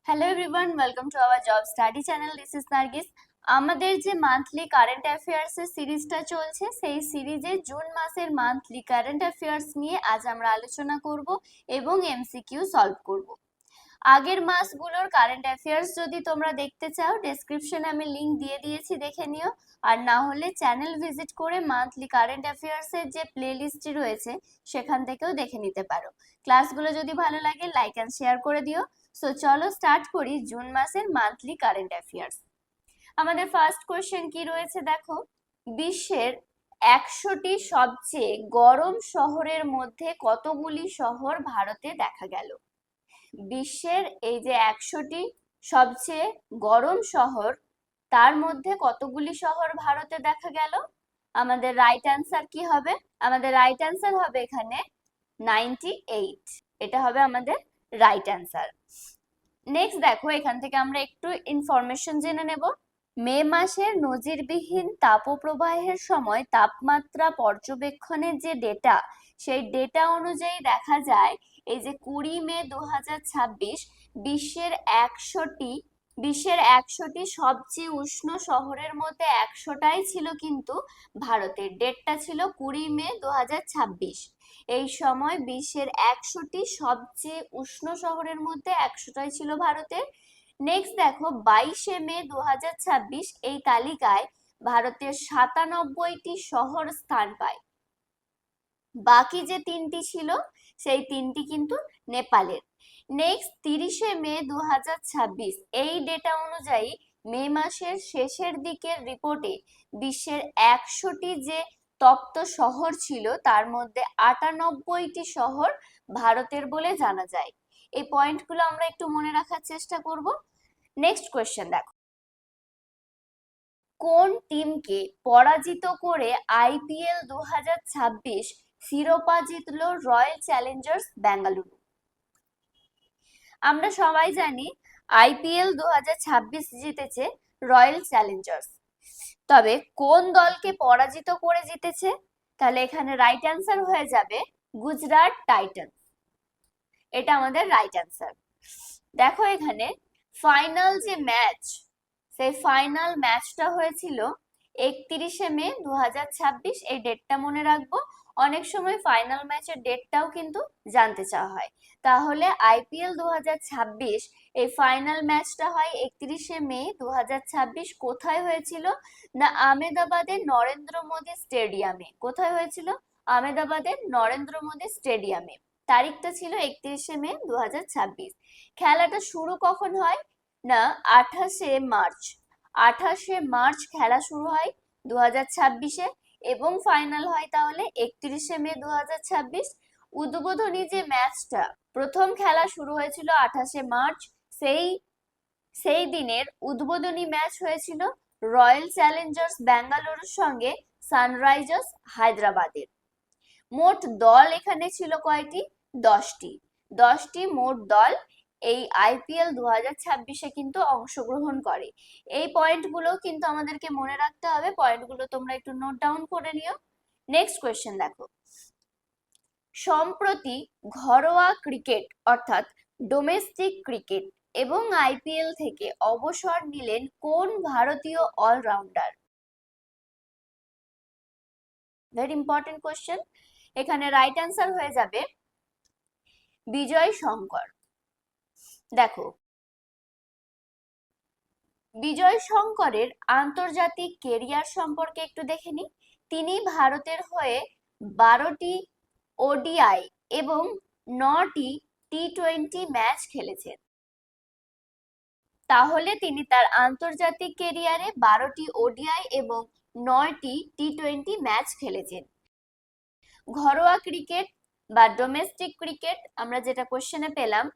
Hello everyone, welcome to our job study channel. This is Nargis. আমাদের যে monthly current affairs এর সিরিজটা চলছে, সেই সিরিজে জুন মাসের মান্থলি কারেন্ট অ্যাফেয়ার্স নিয়ে আজ আমরা আলোচনা করব এবং এমসিকিউ সলভ করব। আগের মাসগুলোর কারেন্ট অ্যাফেয়ার্স যদি তোমরা দেখতে চাও, ডেসক্রিপশনে আমি লিংক দিয়ে দিয়েছি, দেখে নিও। আর না হলে চ্যানেল ভিজিট করে মান্থলি কারেন্ট অ্যাফেয়ার্স এর যে প্লেলিস্টটি রয়েছে সেখান থেকেও দেখে নিতে পারো। ক্লাসগুলো যদি ভালো লাগে লাইক এন্ড শেয়ার করে দিও। সো চলো স্টার্ট করি জুন মাসের মান্থলি কারেন্ট অ্যাফেয়ার্স। আমাদের ফার্স্ট কোশ্চেন কি রয়েছে দেখো, বিশ্বের 100টি সবচেয়ে গরম শহরের মধ্যে কতগুলি শহর ভারতে দেখা গেল? বিশ্বের এই যে 100টি সবচেয়ে গরম শহর, তার মধ্যে কতগুলি শহর ভারতে দেখা গেল? আমাদের রাইট অ্যান্সার কি হবে? আমাদের রাইট অ্যান্সার হবে এখানে 98। এটা হবে আমাদের রাইট অ্যান্সার। নেক্সট দেখো, এখান থেকে আমরা একটু ইনফরমেশন জেনে নেব। মে মাসের নজিরবিহীন তাপপ্রবাহের সময় তাপমাত্রা পর্যবেক্ষণের যে ডেটা, সেই ডেটা অনুযায়ী দেখা যায় এই যে 20 মে 2026 বিশ্বের 100টি সবচেয়ে উষ্ণ শহরের মধ্যে 100টাই ছিল কিন্তু ভারতের। ডেটটা ছিল 20 মে 2026। এই সময় বিশ্বের 100টি সবচেয়ে উষ্ণ শহরের মধ্যে 100টাই ছিল ভারতের। নেক্সট দেখো, 22 মে 2026 এই তালিকায় ভারতের 97টি শহর স্থান পায়। বাকি যে 3টি ছিল সেই 3টি কিন্তু নেপালের। নেক্সট 30 মে 2026 এই ডেটা অনুযায়ী মে মাসের শেষের দিকের রিপোর্টে বিশ্বের 100টি যে তপ্ত শহর ছিল তার মধ্যে 98টি শহর ভারতের বলে জানা যায়। এই পয়েন্টগুলো আমরা একটু মনে রাখার চেষ্টা করব। নেক্সট কোয়েশ্চেন দেখো, কোন টিমকে পরাজিত করে আইপিএল 2026 শিরোপা জিতলো রয়্যাল চ্যালেঞ্জার্স বেঙ্গালুরু? আমরা সবাই জানি আইপিএল 2026 জিতেছে রয়্যাল চ্যালেঞ্জার্স, তবে কোন দলকে পরাজিত করে জিতেছে? তাহলে এখানে রাইট অ্যান্সার হয়ে যাবে গুজরাট টাইটান্স। এটা আমাদের রাইট অ্যান্সার। দেখো এখানে ফাইনাল যে ম্যাচ, সেই ফাইনাল ম্যাচটা হয়েছিল 31 মে 2026। এই ডেটটা মনে রাখবো। অনেক সময় ফাইনাল ম্যাচের ডেটটাও কিন্তু জানতে চাওয়া হয়। তাহলে আইপিএল 2026 এই ফাইনাল ম্যাচটা হয় 31 মে 2026। কোথায় হয়েছিল? না আহমেদাবাদের নরেন্দ্র মোদী স্টেডিয়ামে। কোথায় হয়েছিল? আহমেদাবাদের নরেন্দ্র মোদী স্টেডিয়ামে। তারিখটা ছিল 31 মে 2026। খেলাটা শুরু কখন হয়? না 28 মার্চ। 28 মার্চ খেলা শুরু হয় 2026-এ এবং ফাইনাল হয় তাহলে 31 মে 2026। উদ্বোধনী যে ম্যাচটা, প্রথম খেলা শুরু হয়েছিল 28 মার্চ, সেই দিনের উদ্বোধনী ম্যাচ হয়েছিল রয়্যাল চ্যালেঞ্জার্স বেঙ্গালুরুর সঙ্গে সানরাইজার্স হায়দ্রাবাদের। মোট দল এখানে ছিল কয়টি? 10টি। 10টি মোট দল এই আইপিএল 2026-এ কিন্তু অংশগ্রহণ করে। এই পয়েন্টগুলো কিন্তু আমাদেরকে মনে রাখতে হবে। পয়েন্টগুলো তোমরা একটু নোট ডাউন করে নিও। নেক্সট কোয়েশ্চেন দেখো, সম্প্রতি ঘরোয়া ক্রিকেট অর্থাৎ ডোমেস্টিক ক্রিকেট এবং আইপিএল থেকে অবসর নিলেন কোন ভারতীয় অলরাউন্ডার? Very important question. এখানে রাইট অ্যান্সার হয়ে যাবে বিজয় শঙ্কর। দেখো, বিজয় শঙ্করের আন্তর্জাতিক কেরিয়ার সম্পর্কে একটু দেখে নিই। তিনি ভারতের হয়ে 12টি ওডিআই এবং 9টি টি20 ম্যাচ খেলেছেন। তাহলে তিনি তার আন্তর্জাতিক কেরিয়ারে 12টি ওডিআই এবং 9টি টি20 ম্যাচ খেলেছেন। ঘরোয়া ক্রিকেট বা ডোমেস্টিক ক্রিকেট আমরা যেটা কোশ্চেনে পেলাম,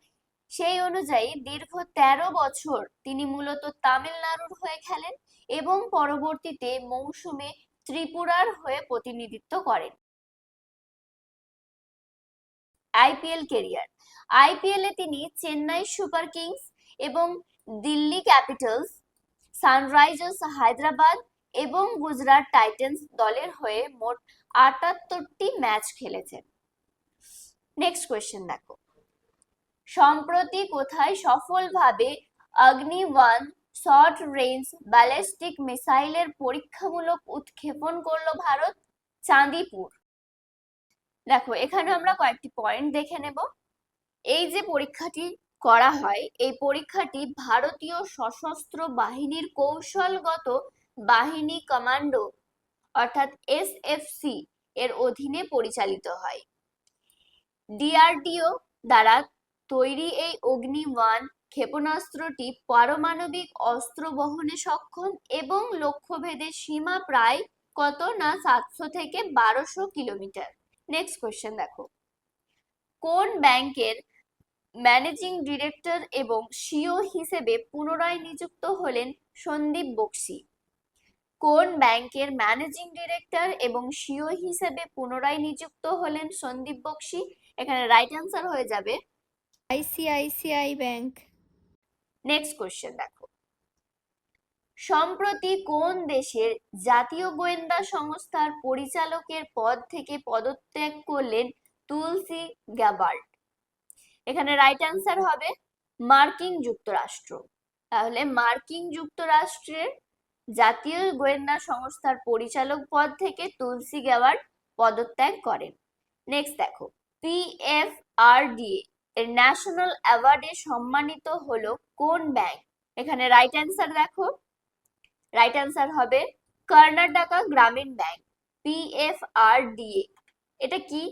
সেই অনুযায়ী দীর্ঘ 13 বছর তিনি মূলত তামিলনাড়ুর হয়ে খেলেন এবং পরবর্তীতে মৌসুমে ত্রিপুরার হয়ে প্রতিনিধিত্ব করেন। আইপিএল কেরিয়ার, আইপিএল এ তিনি চেন্নাই সুপার কিংস এবং দিল্লি ক্যাপিটালস, সানরাইজার্স হায়দ্রাবাদ এবং গুজরাট টাইটান্স দলের হয়ে মোট 78টি ম্যাচ খেলেছেন। নেক্সট কোয়েশ্চেন দেখো, সম্প্রতি কোথায় সফলভাবে অগ্নি-1 শর্ট রেঞ্জ ব্যালিস্টিক মিসাইলের পরীক্ষামূলক উৎক্ষেপণ করলো ভারত? চাঁদিপুর। দেখো এখানে আমরা কয়েকটি পয়েন্ট দেখে নেব। এই যে পরীক্ষাটি করা হয়, এই পরীক্ষাটি ভারতীয় সশস্ত্র বাহিনীর কৌশলগত বাহিনী কমান্ডো অর্থাৎ এসএফসি এর অধীনে পরিচালিত হয়। ডিআরডিও দ্বারা তৈরি এই অগ্নি-1 ক্ষেপণাস্ত্রটি পারমাণবিক অস্ত্র বহনে সক্ষম এবং লক্ষ্যভেদের সীমা প্রায় কত না 700 থেকে 1200 কিলোমিটার। নেক্সট কোশ্চেন দেখো, কোন ব্যাংকের ম্যানেজিং ডিরেক্টর এবং সিইও হিসেবে পুনরায় নিযুক্ত হলেন সন্দীপ বক্সী? কোন ব্যাংকের ম্যানেজিং ডিরেক্টর এবং সিইও হিসেবে পুনরায় নিযুক্ত হলেন সন্দীপ বক্সী? এখানে রাইট অ্যান্সার হয়ে যাবে আইসিআইসিআই ব্যাংক। নেক্সট কোশ্চেন দেখো, সম্প্রতি কোন দেশের জাতীয় গোয়েন্দা সংস্থার পরিচালকের পদ থেকে পদত্যাগ করলেন তুলসী গ্যাবার্ড? এখানে রাইট অ্যান্সার হবে মার্কিন যুক্তরাষ্ট্র। তাহলে মার্কিন যুক্তরাষ্ট্রের জাতীয় গোয়েন্দা সংস্থার পরিচালক পদ থেকে তুলসী গ্যাবার্ড পদত্যাগ করেন। নেক্সট দেখো, পিএফআরডিএ এর ন্যাশনাল অ্যাওয়ার্ডে সম্মানিত হলো কোন ব্যাংক? এখানে রাইট অ্যান্সার দেখো, রাইট অ্যান্সার হবে কর্ণাটকা গ্রামীণ ব্যাংক। পিএফআরডিএ এটা কি,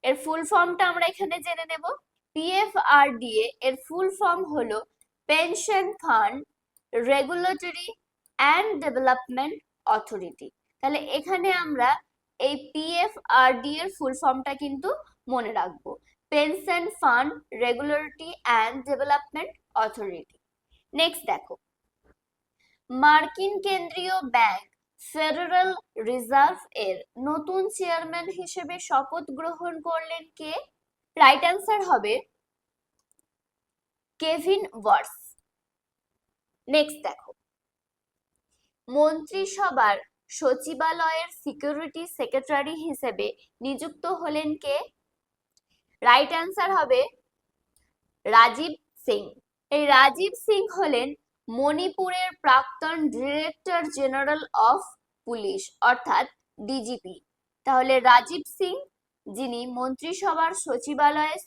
এর ফুল ফর্মটা আমরা এখানে জেনে নেব। পিএফআরডিএ এর ফুল ফর্ম হলো pension fund regulatory and development authority. তাহলে এখানে আমরা এই পিএফআরডি এর ফুল ফর্মটা কিন্তু মনে রাখবো, pension fund regulatory and development authority. Next দেখো, মার্কিন কেন্দ্রীয় ব্যাংক ফেডারেল রিজার্ভ এর নতুন চেয়ারম্যান হিসেবে শপথ গ্রহণ করলেন কে? রাইট অ্যান্সার হবে কেভিন ওয়ার্স। নেক্সট দেখো, মন্ত্রিসভার সচিবালয়ের সিকিউরিটি সেক্রেটারি হিসেবে নিযুক্ত হলেন কে? রাইট অ্যান্সার হবে রাজীব সিং। এই রাজীব সিং হলেন মণিপুরের প্রাক্তন ডিরেক্টর জেনারেল অফ পুলিশ অর্থাৎ ডিজিপি। তাহলে রাজীব সিং যিনি মন্ত্রিসভার সচিবালয়ের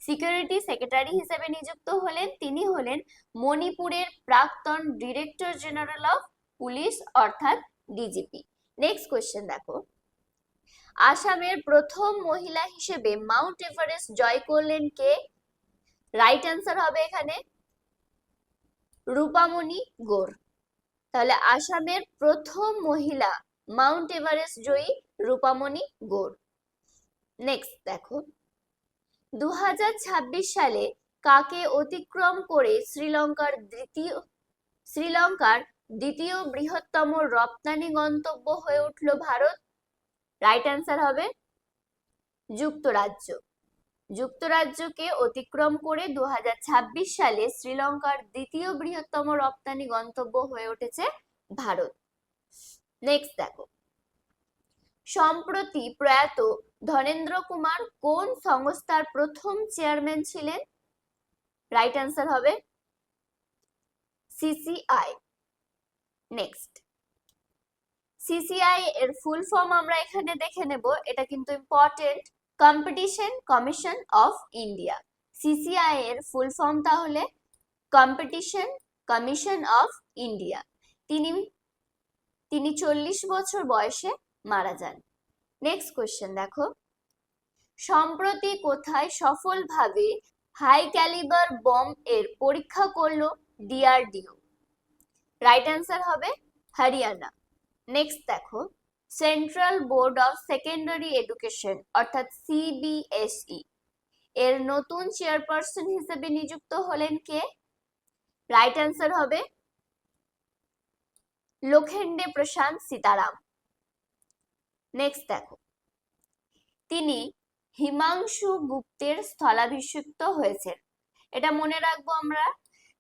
সিকিউরিটি সেক্রেটারি হিসেবে নিযুক্ত হলেন, তিনি হলেন মণিপুরের প্রাক্তন ডিরেক্টর জেনারেল অফ পুলিশ অর্থাৎ ডিজিপি। নেক্সট কোশ্চেন দেখো, আসামের প্রথম মহিলা হিসেবে মাউন্ট এভারেস্ট জয় করলেন কে? রাইট অ্যান্সার হবে এখানে রূপামণি গোর। তাহলে আসামের প্রথম মহিলা মাউন্ট এভারেস্ট জয়ী রূপামণি গোর। নেক্সট দেখো, 2026 সালে কাকে অতিক্রম করে শ্রীলঙ্কার দ্বিতীয় বৃহত্তম রপ্তানি গন্তব্য হয়ে উঠল ভারত? রাইট অ্যান্সার হবে যুক্তরাজ্য। যুক্তরাজ্যকে অতিক্রম করে 2026 সালে শ্রীলঙ্কার দ্বিতীয় বৃহত্তম রপ্তানি গন্তব্য হয়ে উঠেছে ভারত। নেক্সট দেখো, সম্প্রতি প্রয়াত ধনেন্দ্র কুমার কোন সংস্থার প্রথম চেয়ারম্যান ছিলেন? রাইট অ্যান্সার হবে সিসিআই। নেক্সট, সিসিআই এর ফুল ফর্ম আমরা এখানে দেখে নেব, এটা কিন্তু important. Competition commission of India. CCI এর ফুল ফর্ম তাহলে কম্পিটিশন কমিশন অফ ইন্ডিয়া। তিনি 40 বছর বয়সে মারা যান। নেক্সট কোশ্চেন দেখো, সম্প্রতি কোথায় সফলভাবে হাই ক্যালিবার বম এর পরীক্ষা করলো ডিআরডিও? রাইট অ্যান্সার হবে হরিয়ানা। নেক্সট দেখো, central board of secondary education অর্থাৎ সিবিএসই এর নতুন চেয়ারপারসন হিসেবে নিযুক্ত হলেন কে? রাইট অ্যান্সার হবে লোখেন্ডে প্রশান্ত সীতারাম। নেক্সট দেখো, তিনি হিমাংশু গুপ্তের স্থলাভিষিক্ত হয়েছেন। এটা মনে রাখবো আমরা,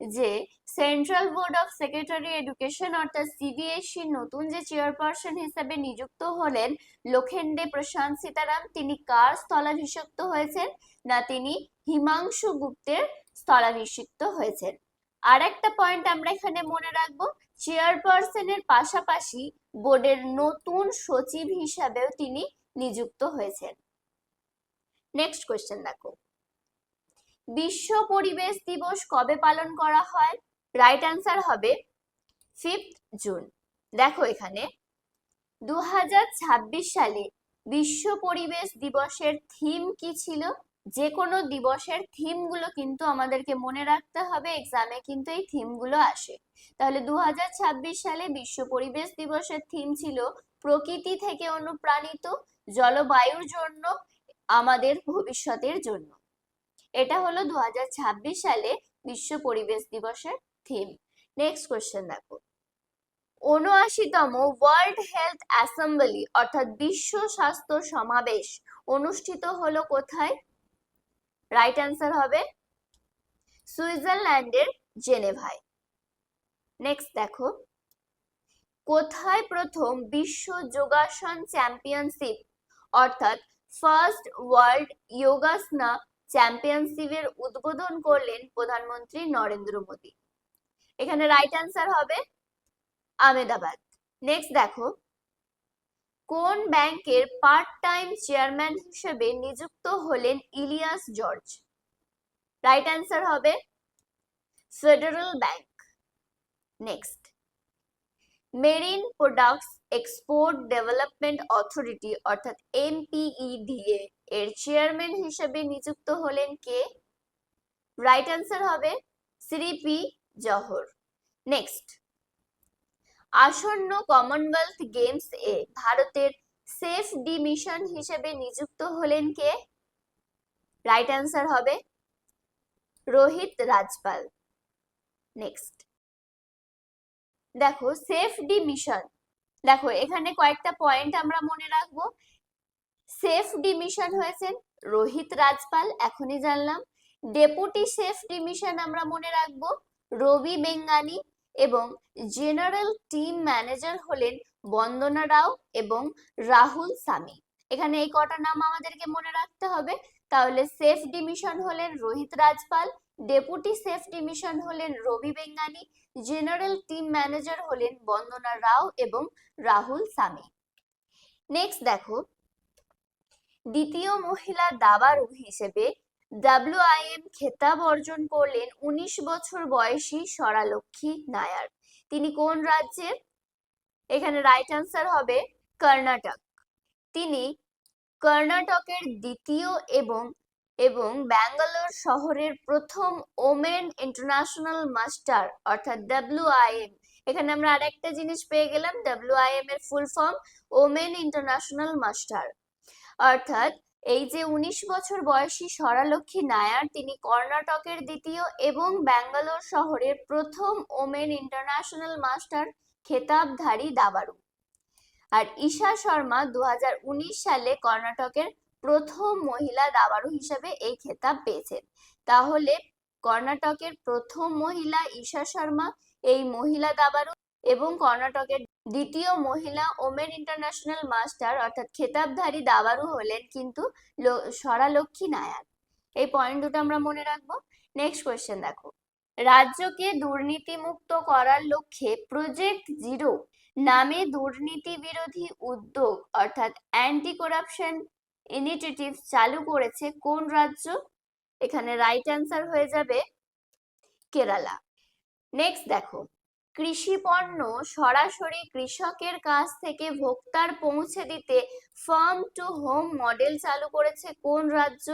যে central board of secretary education অর্থাৎ সিবিএসই নতুন যে চেয়ারপারসন হিসেবে নিযুক্ত হলেন লোখেন্ডে প্রশান্ত সীতারাম, তিনি কার স্থলাভিষিক্ত হয়েছেন? না, তিনি হিমাংশু গুপ্তের স্থলাভিষিক্ত হয়েছেন। আর একটা পয়েন্ট আমরা এখানে মনে রাখবো, চেয়ারপারসনের পাশাপাশি বোর্ডের নতুন সচিব হিসাবেও তিনি নিযুক্ত হয়েছেন। নেক্সট কোয়েশ্চেন দেখো, বিশ্ব পরিবেশ দিবস কবে পালন করা হয়? রাইট অ্যান্সার হবে 5 জুন। দেখো এখানে 2026 সালে বিশ্ব পরিবেশ দিবসের থিম কি ছিল? যে কোনো দিবসের থিম গুলো কিন্তু আমাদেরকে মনে রাখতে হবে, এক্সামে কিন্তু এই থিম গুলো আসে। তাহলে 2026 সালে বিশ্ব পরিবেশ দিবসের থিম ছিল প্রকৃতি থেকে অনুপ্রাণিত, জলবায়ুর জন্য, আমাদের ভবিষ্যতের জন্য। এটা হলো 2026 সালে বিশ্ব পরিবেশ দিবসের থিম। নেক্সট কোশ্চেন দেখো, ৭৯তম ওয়ার্ল্ড হেলথ অ্যাসেম্বলি অর্থাৎ বিশ্ব স্বাস্থ্য সমাবেশ অনুষ্ঠিত হলো কোথায়? রাইট অ্যান্সার হবে সুইজারল্যান্ডের জেনেভায়। নেক্সট দেখো, কোথায় প্রথম বিশ্ব যোগাসন চ্যাম্পিয়নশিপ অর্থাৎ ফার্স্ট ওয়ার্ল্ড যোগাসনা চ্যাম্পিয়নশিপের উদ্বোধন করলেন প্রধানমন্ত্রী নরেন্দ্র মোদী? এখানে রাইট অ্যান্সার হবে আহমেদাবাদ। নেক্সট দেখো, কোন ব্যাংকের পার্ট টাইম চেয়ারম্যান হিসেবে নিযুক্ত হলেন ইলিয়াস জর্জ? রাইট অ্যান্সার হবে federal bank. Next, marine products export development authority অর্থাৎ এমপিইডিএ এর চেয়ারম্যান হিসেবে নিযুক্ত হলেন কে? রাইট অ্যান্সার হবে শ্রী পি জহর। নেক্সট, আসন্ন কমনওয়েলথ গেমস এ ভারতের সেফ ডি মিশন হিসেবে নিযুক্ত হলেন কে? রাইট অ্যান্সার হবে রোহিত রাজপাল। নেক্সট দেখো, সেফ ডি মিশন, দেখো এখানে কয়েকটা পয়েন্ট আমরা মনে রাখবো। সেফ ডি মিশন হয়েছেন রোহিত রাজপাল, এখনই জানলাম। ডেপুটি সেফ ডি মিশন আমরা মনে রাখবো রবি বেঙ্গানি, এবং জেনারেল টিম ম্যানেজার হলেন বন্দনা রাও এবং রাহুল সামি। এখানে এই কটা নাম আমাদেরকে মনে রাখতে হবে। তাহলে সেফ ডি মিশন হলেন Rohit Rajpal, deputy safe D mission হলেন রবি বেঙ্গানি, জেনারেল টিম ম্যানেজার হলেন বন্দনা রাও এবং রাহুল সামি। নেক্সট দেখো, দ্বিতীয় মহিলা দাবাড়ু হিসেবে WIM খেতাব অর্জন করলেন 19 বছর বয়সী স্বরালক্ষ্মী নায়ার। তিনি কোন রাজ্যের? এখানে রাইট অ্যান্সার হবে কর্ণাটক। তিনি কর্ণাটকের দ্বিতীয় এবং ব্যাঙ্গালোর শহরের প্রথম ওমেন ইন্টারন্যাশনাল মাস্টার অর্থাৎ WIM। এখানে আমরা আরেকটা জিনিস পেয়ে গেলাম, WIM এর full form women international master. অর্থাৎ এই যে 19 বছর বয়সী স্বরালক্ষ্মী নায়ার, তিনি কর্ণাটকের দ্বিতীয় এবং ব্যাঙ্গালোর শহরের প্রথম ওমেন ইন্টারন্যাশনাল মাস্টার খেতাবধারী দাবাড়ু। আর ঈশা শর্মা 2019 সালে কর্ণাটকের প্রথম মহিলা দাবাড়ু হিসেবে এই খেতাব পেয়েছেন। তাহলে কর্ণাটকের প্রথম মহিলা ঈশা শর্মা, এই মহিলা দাবাড়ু, এবং কর্ণাটকের দ্বিতীয় মহিলা ওমেন ইন্টারন্যাশনাল মাস্টার অর্থাৎ খেতাবধারী দাবাড়ু হলেন কিন্তু স্বরালক্ষ্মী নায়ার। এই পয়েন্ট দুটো আমরা মনে রাখবো। নেক্সট কোয়েশ্চেন দেখো, রাজ্যকে দুর্নীতিমুক্ত করার লক্ষ্যে প্রজেক্ট জিরো নামে দুর্নীতি বিরোধী উদ্যোগ অর্থাৎ অ্যান্টি করাপশন ইনিশিয়েটিভ চালু করেছে কোন রাজ্য? এখানে রাইট অ্যান্সার হয়ে যাবে কেরালা। নেক্সট দেখো, কৃষি পণ্য সরাসরি কৃষকের কাছ থেকে ভোক্তার পৌঁছে দিতে ফার্ম টু হোম মডেল চালু করেছে কোন রাজ্য?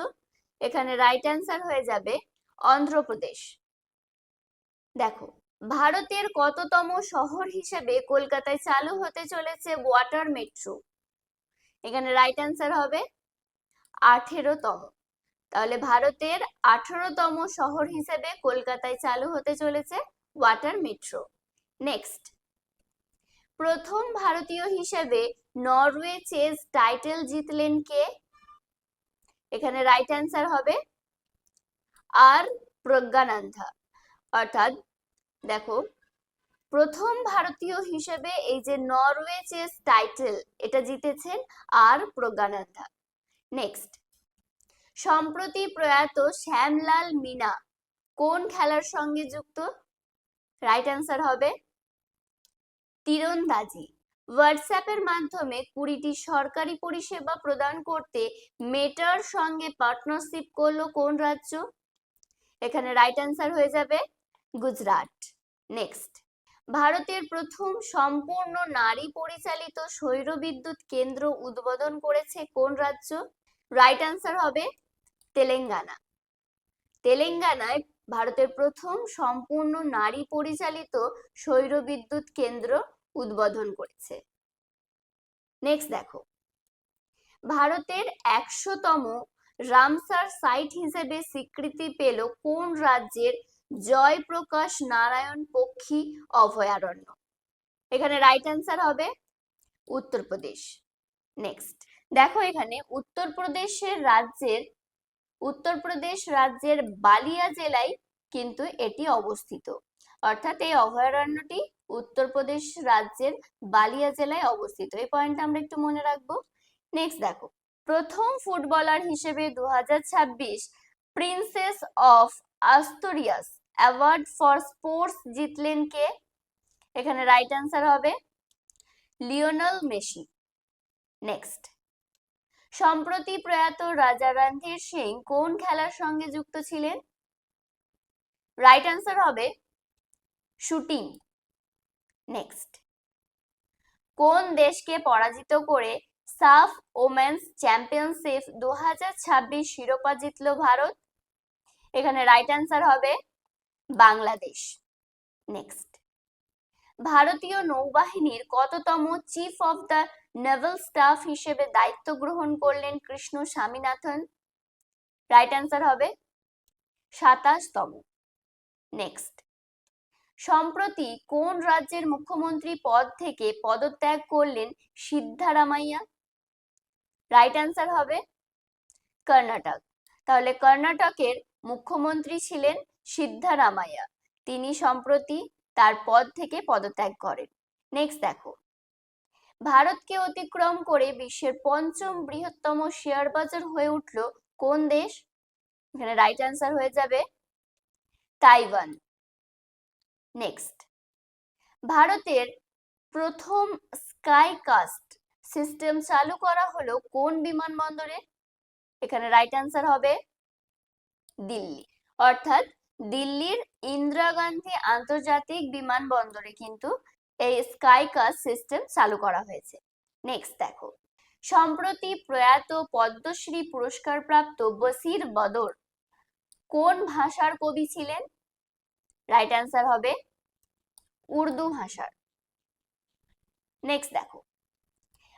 এখানে রাইট অ্যান্সার হয়ে যাবে অন্ধ্রপ্রদেশ। দেখো, ভারতের কততম শহর হিসেবে কলকাতায় চালু হতে চলেছে ওয়াটার মেট্রো? এখানে রাইট অ্যান্সার হবে 18তম। তাহলে ভারতের 18তম শহর হিসেবে কলকাতায় চালু হতে চলেছে ওয়াটার মেট্রো। নেক্সট, প্রথম ভারতীয় হিসেবে নরওয়ে চেস টাইটেল জিতলেন কে? এখানে রাইট অ্যান্সার হবে আর প্রজ্ঞানন্দা। অর্থাৎ দেখো, প্রথম ভারতীয় হিসেবে এই যে নরওয়ে চেস টাইটেল এটা জিতেছেন আর প্রজ্ঞানন্দা। নেক্সট, সম্প্রতি প্রয়াত শ্যামলাল মিনা কোন খেলার সঙ্গে যুক্ত? রাইট অ্যান্সার হবে তীরন্দাজি। হোয়াটসঅ্যাপের মাধ্যমে 20টি সরকারি পরিষেবা প্রদান করতে মেটার সঙ্গে পার্টনারশিপ করলো কোন রাজ্য? এখানে রাইট অ্যান্সার হয়ে যাবে গুজরাট। নেক্সট, ভারতের প্রথম সম্পূর্ণ নারী পরিচালিত সৌরবিদ্যুৎ কেন্দ্র উদ্বোধন করেছে কোন রাজ্য? রাইট অ্যান্সার হবে তেলেঙ্গানা। তেলেঙ্গানায় ভারতের প্রথম সম্পূর্ণ নারী পরিচালিত সৌরবিদ্যুৎ কেন্দ্র উদ্বোধন করেছে। নেক্সট দেখো, ভারতের 100তম রামসার সাইট হিসেবে স্বীকৃতি পেল কোন রাজ্যের জয়প্রকাশ নারায়ণ পক্ষী অভয়ারণ্য? এখানে রাইট অ্যান্সার হবে উত্তরপ্রদেশ। নেক্সট দেখো, এখানে উত্তরপ্রদেশ রাজ্যের বালিয়া জেলায় কিন্তু এটি অবস্থিত। অর্থাৎ এই অভয়ারণ্যটি উত্তরপ্রদেশ রাজ্যের বালিয়া জেলায় অবস্থিত। এই পয়েন্টটা আমরা একটু মনে রাখবো। নেক্সট দেখো, প্রথম ফুটবলার হিসেবে 2026 princess of আস্তুরিয়াস award for sports জিতলেন কে? এখানে রাইট অ্যান্সার হবে লিওনেল মেসি। নেক্সট, সম্প্রতি প্রয়াত রাজা রণধীর সিং কোন খেলার সঙ্গে যুক্ত ছিলেন? রাইট অ্যান্সার হবে শুটিং। নেক্সট, কোন দেশকে পরাজিত করে সাফ ওমেন্স চ্যাম্পিয়নশিপ 2026 শিরোপা জিতল ভারত? এখানে রাইট অ্যান্সার হবে বাংলাদেশ। নেক্সট, ভারতীয় নৌবাহিনীর কততম chief of the Naval staff হিসেবে দায়িত্ব গ্রহণ করলেন কৃষ্ণ স্বামীনাথন? রাইট অ্যান্সার হবে 27তম। নেক্সট, সম্প্রতি কোন রাজ্যের মুখ্যমন্ত্রী পদ থেকে পদত্যাগ করলেন সিদ্ধারামাইয়া? রাইট অ্যান্সার হবে কর্ণাটক। তাহলে কর্ণাটকের মুখ্যমন্ত্রী ছিলেন সিদ্ধারামাইয়া, তিনি সম্প্রতি তার পদ থেকে পদত্যাগ করেন। নেক্সট দেখো, ভারতকে অতিক্রম করে বিশ্বের 5ম বৃহত্তম শেয়ার বাজার হয়ে উঠল কোন দেশ? এখানে রাইট অ্যান্সার হয়ে যাবে তাইওয়ান। নেক্সট, ভারতের প্রথম স্কাই কাস্ট সিস্টেম চালু করা হলো কোন বিমানবন্দরে? এখানে রাইট অ্যান্সার হবে দিল্লি। অর্থাৎ দিল্লির ইন্দিরা গান্ধী আন্তর্জাতিক বিমানবন্দরে কিন্তু এই স্কাই কাস্ট সিস্টেম চালু করা হয়েছে। নেক্সট দেখো, সম্প্রতি প্রয়াত পদ্মশ্রী পুরস্কার প্রাপ্ত বসির বদর কোন ভাষার কবি ছিলেন? রাইট অ্যান্সার হবে উর্দু ভাষার। নেক্সট দেখো,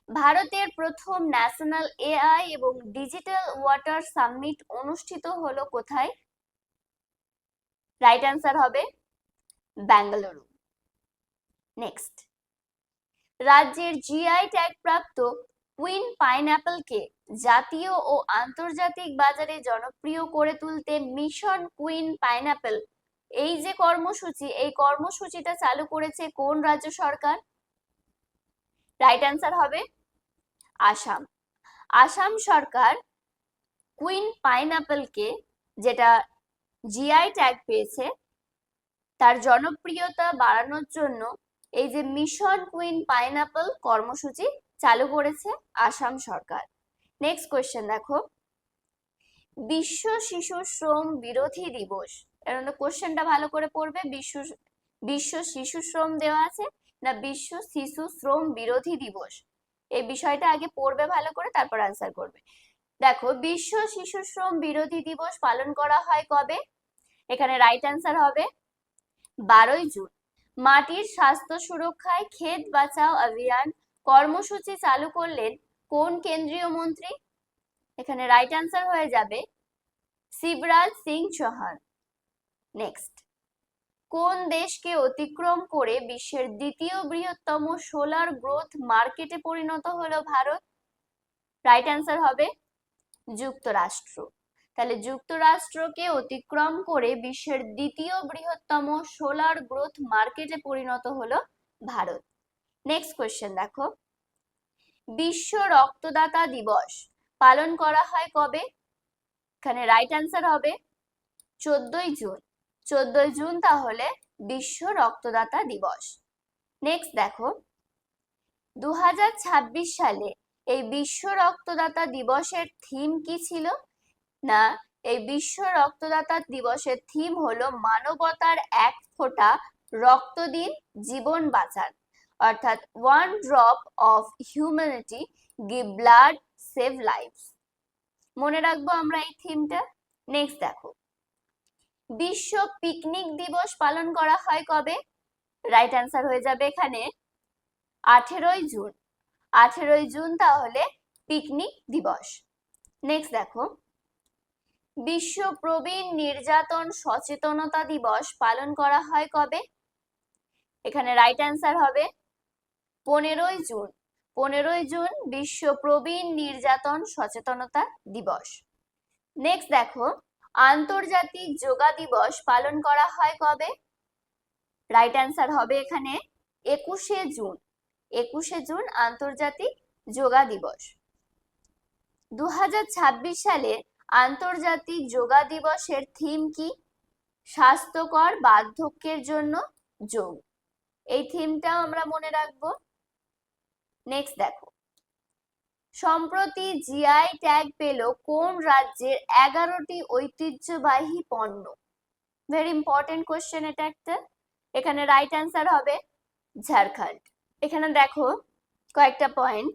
ভারতের প্রথম ন্যাশনাল এআই এবং ডিজিটাল ওয়াটার সামিট অনুষ্ঠিত হলো কোথায়? রাইট অ্যান্সার হবে বেঙ্গালুরু। নেক্সট, রাজ্যের জিআই ট্যাগ প্রাপ্ত কুইন পাইনঅ্যাপলকে জাতীয় ও আন্তর্জাতিক বাজারে জনপ্রিয় করে তুলতে মিশন কুইন পাইনঅ্যাপল এই যে কর্মসূচি, এই কর্মসূচিটা চালু করেছে কোন রাজ্য সরকার? রাইট অ্যান্সার হবে আসাম। আসাম সরকার কুইন পাইনঅ্যাপলকে, যেটা জিআই ট্যাগ পেয়েছে, তার জনপ্রিয়তা বাড়ানোর জন্য এই যে মিশন কুইন পাইনঅ্যাপল কর্মসূচি চালু করেছে আসাম সরকার। নেক্সট কোয়েশ্চেন দেখো, বিশ্ব শিশু শ্রম বিরোধী দিবস, এর কোয়েশ্চেনটা ভালো করে পড়বে। বিশ্ব শিশু শ্রম দেওয়া আছে না বিশ্ব শিশু শ্রম বিরোধী দিবস, এই বিষয়টা আগে পড়বে ভালো করে, তারপর আনসার করবে। দেখো, বিশ্ব শিশু শ্রম বিরোধী দিবস পালন করা হয় কবে? এখানে রাইট অ্যান্সার হবে 12ই জুন। মাটির স্বাস্থ্য সুরক্ষায় ক্ষেত বাঁচাও অভিযান কর্মসূচি চালু করলেন কোন কেন্দ্রীয় মন্ত্রী? এখানে রাইট অ্যান্সার হয়ে যাবে শিবরাজ সিং চৌহান। নেক্সট, কোন দেশকে অতিক্রম করে বিশ্বের 2য় বৃহত্তম সোলার গ্রোথ মার্কেটে পরিণত হলো ভারত? রাইট অ্যান্সার হবে যুক্তরাষ্ট্র। তাহলে যুক্তরাষ্ট্রকে অতিক্রম করে বিশ্বের দ্বিতীয় বৃহত্তম সোলার গ্রোথ মার্কেটে পরিণত হলো ভারত। নেক্সট কোয়েশ্চেন দেখো, বিশ্ব রক্তদাতা দিবস পালন করা হয় কবে? এখানে রাইট অ্যান্সার হবে 14ই জুন। 14ই জুন তাহলে বিশ্ব রক্তদাতা দিবস। নেক্সট দেখো, 2026 সালে এই বিশ্ব রক্তদাতা দিবসের থিম কি ছিল? না, এই বিশ্ব রক্তদাতা দিবসের থিম হলো মানবতার এক ফোঁটা রক্ত দিন, জীবন বাঁচান, অর্থাৎ one drop of humanity give blood save lives. মনে রাখবো আমরা এই থিমটা। নেক্সট দেখো, বিশ্ব পিকনিক দিবস পালন করা হয় কবে? রাইট অ্যান্সার হয়ে যাবে এখানে 18ই জুন। 18ই জুন তাহলে পিকনিক দিবস। নেক্সট দেখো, বিশ্ব প্রবীণ নির্যাতন সচেতনতা দিবস পালন করা হয় কবে? এখানে রাইট অ্যান্সার হবে 15ই জুন। 15ই জুন বিশ্ব প্রবীণ নির্যাতন সচেতনতা দিবস। নেক্সট দেখো, আন্তর্জাতিক যোগা দিবস পালন করা হয় কবে? রাইট অ্যান্সার হবে এখানে 21শে জুন। 21শে জুন আন্তর্জাতিক যোগা দিবস। 2026 সালে আন্তর্জাতিক যোগা দিবসের থিম কি? স্বাস্থ্যকর বার্ধক্যের জন্য যোগ। এই থিমটাও আমরা মনে রাখবো। নেক্সট দেখো, সম্প্রতি জিআই ট্যাগ পেল কোন রাজ্যের 11টি ঐতিহ্যবাহী পণ্য? ভেরি ইম্পর্টেন্ট কোশ্চেন এটা একটা। এখানে রাইট অ্যান্সার হবে ঝাড়খণ্ড। এখানে দেখো কয়েকটা পয়েন্ট।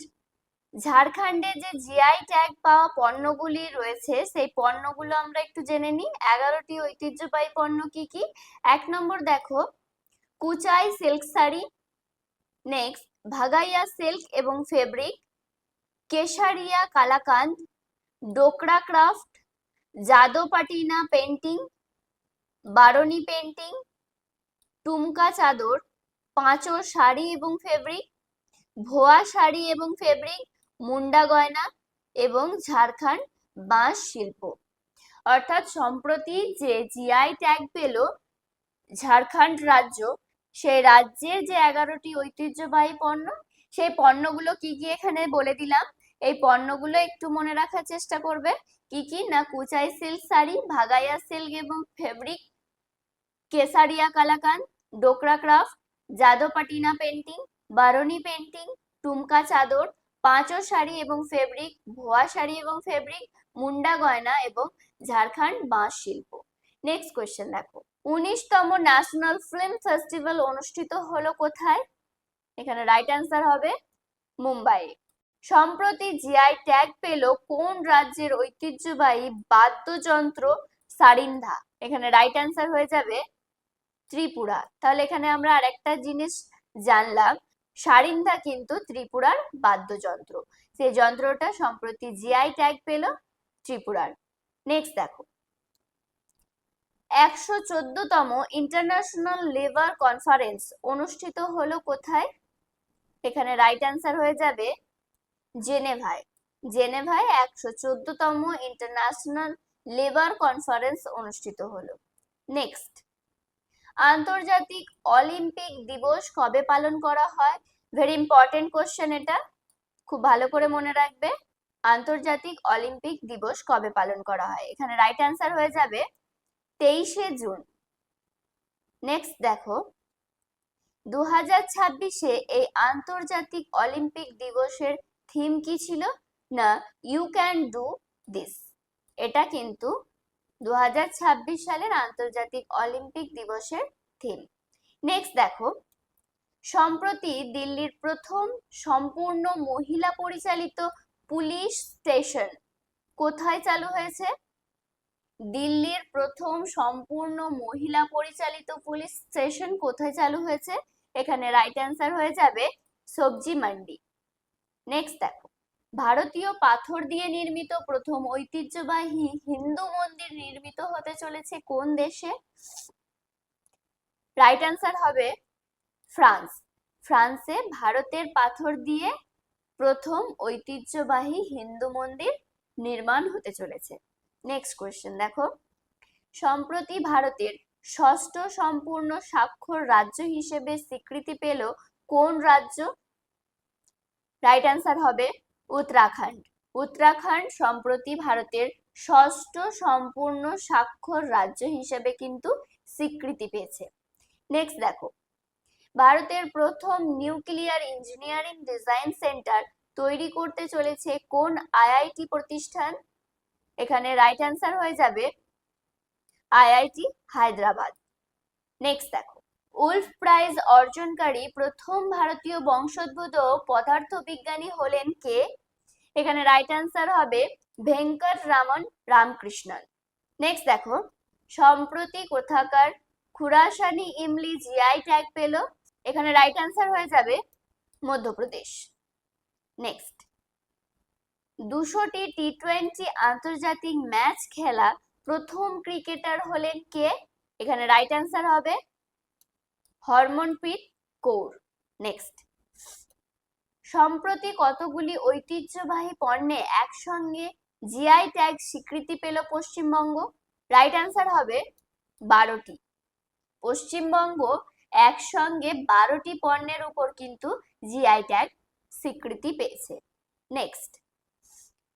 ঝাড়খণ্ডে যে জিআই ট্যাগ পাওয়া পণ্যগুলি রয়েছে সেই পণ্যগুলো আমরা একটু জেনে নিই। 11টি ঐতিহ্যবাহী পণ্য কি কি? 1 নম্বর দেখো, কুচাই সিল্ক শাড়ি। নেক্সট, ভাগাইয়া সিল্ক এবং ফেব্রিক, কেশারিয়া কালাকান্দ, ডোকরা ক্রাফট, জাদোপাটিনা পেন্টিং, বারনি পেন্টিং, টুমকা চাদর, পাঁচর শাড়ি এবং ফেব্রিক, ভোয়া শাড়ি এবং ফেব্রিক, মুন্ডা গয়না এবং ঝাড়খণ্ড বাঁশ শিল্প। অর্থাৎ সম্প্রতি যে জিআই ট্যাগ পেল ঝাড়খণ্ড রাজ্য, সেই রাজ্যের যে 11টি ঐতিহ্যবাহী পণ্য, সেই পণ্যগুলো কি কি এখানে বলে দিলাম। এই পণ্যগুলো একটু মনে রাখার চেষ্টা করবে। কি কি? না, কুচাই সিল্ক শাড়ি, ভাগাইয়া সিল্ক এবং ফেব্রিক, কেসারিয়া কালাকান, ডোকরা ক্রাফট, জাদোপাটিনা পেন্টিং, বারনি পেন্টিং, টুমকা চাদর, পাঁচর শাড়ি এবং ফেব্রিক, ভোয়া শাড়ি এবং ফেব্রিক, মুন্ডা গয়না এবং ঝাড়খণ্ড বাঁশ শিল্প। নেক্সট কোয়েশ্চেন দেখো, 19তম ন্যাশনাল ফিল্ম ফেস্টিভ্যাল অনুষ্ঠিত হলো কোথায়? এখানে রাইট অ্যান্সার হবে মুম্বাই। সম্প্রতি জিআই ট্যাগ পেল কোন রাজ্যের ঐতিহ্যবাহী বাদ্যযন্ত্র সারিন্ধা? এখানে রাইট অ্যান্সার হয়ে যাবে ত্রিপুরা। তাহলে এখানে আমরা আরেকটা জিনিস জানলাম, সারিন্ধা কিন্তু ত্রিপুরার বাদ্যযন্ত্র। সেই যন্ত্রটা সম্প্রতি জিআই ট্যাগ পেল ত্রিপুরার। নেক্সট দেখো, 114তম ইন্টারন্যাশনাল লেবার কনফারেন্স অনুষ্ঠিত হলো কোথায়? এখানে রাইট অ্যান্সার হয়ে যাবে জেনেভায়। জেনেভায় 114তম ইন্টারন্যাশনাল লেবার কনফারেন্স অনুষ্ঠিত হলো। নেক্সট, আন্তর্জাতিক অলিম্পিক দিবস কবে পালন করা হয়? ভেরি ইম্পর্টেন্ট কোশ্চেন এটা, খুব ভালো করে মনে রাখবে। আন্তর্জাতিক অলিম্পিক দিবস কবে পালন করা হয়? এখানে রাইট অ্যান্সার হয়ে যাবে 23শে জুন। নেক্সট দেখো, 2026-এ এই আন্তর্জাতিক অলিম্পিক দিবসের থিম কি ছিল? না, ইউ ক্যান ডু দিস। এটা কিন্তু 2026 সালের আন্তর্জাতিক অলিম্পিক দিবসের থিম। নেক্সট দেখো, সম্প্রতি দিল্লির প্রথম সম্পূর্ণ মহিলা পরিচালিত পুলিশ স্টেশন কোথায় চালু হয়েছে? দিল্লির প্রথম সম্পূর্ণ মহিলা পরিচালিত পুলিশ স্টেশন কোথায় চালু হয়েছে? এখানে রাইট অ্যান্সার হয়ে যাবে সবজি মান্ডি। নেক্সট দেখো, ভারতীয় পাথর দিয়ে নির্মিত প্রথম ঐতিহ্যবাহী হিন্দু মন্দির নির্মিত হতে চলেছে কোন দেশে? রাইট অ্যান্সার হবে ফ্রান্স। ফ্রান্সে ভারতের পাথর দিয়ে প্রথম ঐতিহ্যবাহী হিন্দু মন্দির নির্মাণ হতে চলেছে। নেক্সট কোয়েশ্চেন দেখো, সম্প্রতি ভারতের ষষ্ঠ সম্পূর্ণ স্বাক্ষর রাজ্য হিসেবে স্বীকৃতি পেল কোন রাজ্য? রাইট অ্যান্সার হবে উত্তরাখণ্ড। উত্তরাখণ্ড সম্প্রতি ভারতের ষষ্ঠ সম্পূর্ণ স্বাক্ষর রাজ্য হিসেবে কিন্তু স্বীকৃতি পেয়েছে। নেক্সট দেখো, ভারতের প্রথম নিউক্লিয়ার ইঞ্জিনিয়ারিং ডিজাইন সেন্টার তৈরি করতে চলেছে কোন আইআইটি প্রতিষ্ঠান? এখানে রাইট অ্যান্সার হয়ে যাবে আইআইটি হায়দ্রাবাদ। নেক্সট দেখো, উলফ প্রাইজ অর্জনকারী প্রথম ভারতীয় বংশোদ্ভূত পদার্থবিজ্ঞানী হলেন কে? এখানে রাইট অ্যান্সার হবে ভেঙ্কট রামন রামকৃষ্ণন। নেক্সট দেখো, সম্প্রতি কোথাকার খুরাসানি ইমলি জিআই ট্যাগ পেল? এখানে রাইট অ্যান্সার হয়ে যাবে মধ্যপ্রদেশ। নেক্সট, 200টি টি20 আন্তর্জাতিক ম্যাচ খেলা প্রথম ক্রিকেটার হলেন কে? এখানে রাইট অ্যান্সার হবে হরমনপ্রীত কৌর। নেক্সট, সম্প্রতি কতগুলি ঐতিহ্যবাহী পণ্যে একসঙ্গে জিআই ট্যাগ স্বীকৃতি পেল পশ্চিমবঙ্গ? রাইট অ্যান্সার হবে 12টি। পশ্চিমবঙ্গ একসঙ্গে 12টি পণ্যের উপর কিন্তু জিআই ট্যাগ স্বীকৃতি পেয়েছে। নেক্সট,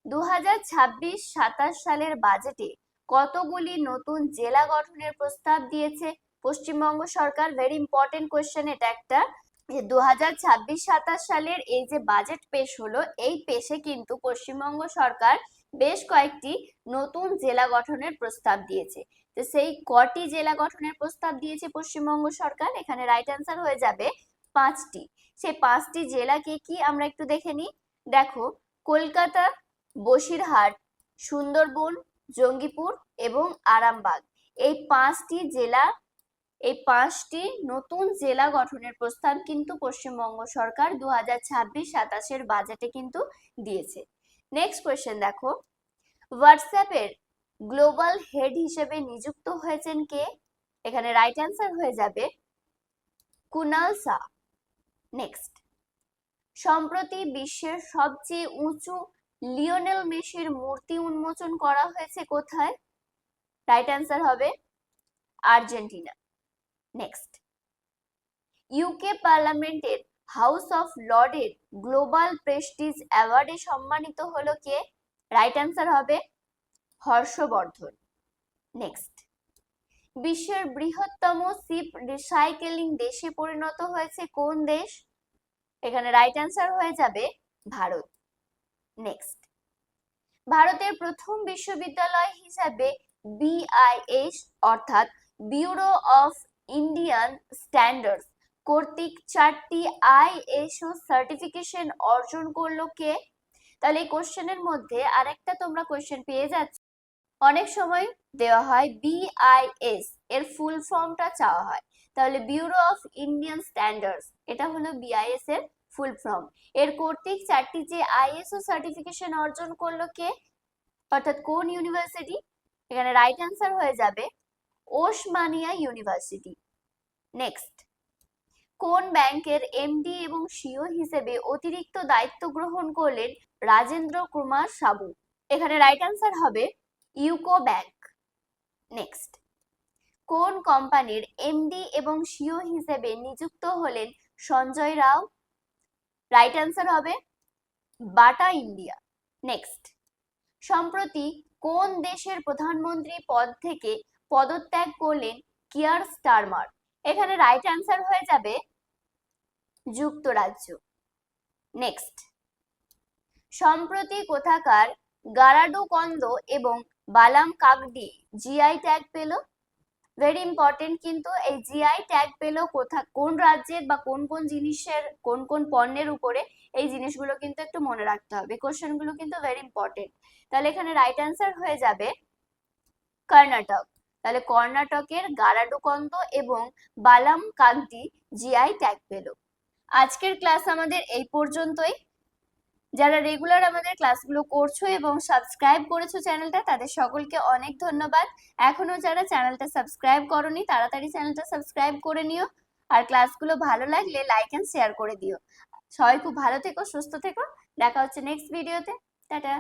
2026-27 সালের বাজেটে কতগুলি নতুন জেলা গঠনের প্রস্তাব দিয়েছে পশ্চিমবঙ্গ সরকার? ভেরি ইম্পর্টেন্ট কোয়েশ্চেন এটা একটা, যে 2026-27 সালের এই যে বাজেট পেশ হলো, এই পেশে কিন্তু পশ্চিমবঙ্গ সরকার বেশ কয়েকটি নতুন জেলা গঠনের প্রস্তাব দিয়েছে। তো সেই কটি জেলা গঠনের প্রস্তাব দিয়েছে পশ্চিমবঙ্গ সরকার? এখানে রাইট অ্যান্সার হয়ে যাবে 5টি। সেই 5টি জেলা কি কি আমরা একটু দেখে নিই। দেখো, কলকাতা, বসিরহাট, সুন্দরবন, জঙ্গিপুর এবং আরামবাগ, এই 5টি জেলা, এই 5টি নতুন জেলা গঠনের প্রস্তাব কিন্তু পশ্চিমবঙ্গ সরকার 2026-27 বাজেটে কিন্তু দিয়েছে। নেক্সট কোয়েশ্চেন দেখো, হোয়াটসঅ্যাপের গ্লোবাল হেড হিসেবে নিযুক্ত হয়েছেন কে? এখানে রাইট অ্যান্সার হয়ে যাবে কুনাল শাহ। নেক্সট, সম্প্রতি বিশ্বের সবচেয়ে উঁচু লিওনেল মেসির মূর্তি উন্মোচন করা হয়েছে কোথায়? রাইট অ্যান্সার হবে আর্জেন্টিনা। নেক্সট, ইউকে পার্লামেন্টের হাউস অফ লর্ডের গ্লোবাল প্রেস্টিজ অ্যাওয়ার্ডে সম্মানিত হলো কে? রাইট অ্যান্সার হবে হর্ষবর্ধন। নেক্সট, বিশ্বের বৃহত্তম শিপ রিসাইকেলিং দেশে পরিণত হয়েছে কোন দেশ? এখানে রাইট অ্যান্সার হয়ে যাবে ভারত। নেক্সট, ভারতের প্রথম বিশ্ববিদ্যালয় হিসাবে BIS অর্থাৎ ব্যুরো অফ ইন্ডিয়ান স্ট্যান্ডার্ডস কর্তৃক 4টি ISO সার্টিফিকেশন অর্জন করলো কে? তাহলে এই কোশ্চেনের মধ্যে আরেকটা তোমরা কোশ্চেন পেয়ে যাচ্ছ, অনেক সময় দেওয়া হয় BIS এর ফুল ফর্মটা চাওয়া হয়, তাহলে ব্যুরো অফ ইন্ডিয়ান স্ট্যান্ডার্ডস, এটা হলো BIS এর ফুল ফর্ম। এর কর্তৃক 4টি যে ISO সার্টিফিকেশন অর্জন করলো কে, অর্থাৎ কোন ইউনিভার্সিটি? এখানে রাইট অ্যান্সার হয়ে যাবে ওসমানিয়া ইউনিভার্সিটি। নেক্সট, কোন ব্যাংকের MD এবং CEO হিসেবে অতিরিক্ত দায়িত্ব গ্রহণ করলেন রাজেন্দ্র কুমার সাবু? এখানে রাইট অ্যান্সার হবে ইউকো ব্যাংক। নেক্সট, কোন কোম্পানির MD এবং CEO হিসেবে নিযুক্ত হলেন সঞ্জয় রাও? রাইট অ্যান্সার হবে বাটা ইন্ডিয়া। নেক্সট, সম্প্রতি কোন দেশের প্রধানমন্ত্রী পদ থেকে পদত্যাগ করলেন কিয়ার স্টারমার? এখানে রাইট অ্যান্সার হয়ে যাবে যুক্তরাজ্য। নেক্সট, সম্প্রতি কোথাকার গারাডু কন্দ এবং বালাম কাগডি জিআই ট্যাগ পেল? ভেরি ইম্পর্টেন্ট, কিন্তু এই জিআই ট্যাগ পেল কোন রাজ্যের বা কোন কোন জিনিসের, কোন কোন পণ্যের উপরে, এই জিনিসগুলো কিন্তু একটু মনে রাখতে হবে, কোশ্চেন গুলো কিন্তু ভেরি ইম্পর্টেন্ট। তাহলে এখানে রাইট অ্যান্সার হয়ে যাবে কর্ণাটক। তাহলে কর্ণাটকের গারাডুকন্দ এবং বালাম কাগডি জিআই ট্যাগ পেল। আজকের ক্লাস আমাদের এই পর্যন্তই। যারা রেগুলার আমাদের ক্লাসগুলো করছো এবং সাবস্ক্রাইব করেছো চ্যানেলটা, তাদের সকলকে অনেক ধন্যবাদ। এখনো যারা চ্যানেলটা সাবস্ক্রাইব করোনি, তাড়াতাড়ি চ্যানেলটা সাবস্ক্রাইব করে নিও। আর ক্লাসগুলো ভালো লাগলে লাইক এন্ড শেয়ার করে দিও। সবাই খুব ভালো থেকো, সুস্থ থেকো। দেখা হচ্ছে নেক্সট ভিডিওতে। টাটা।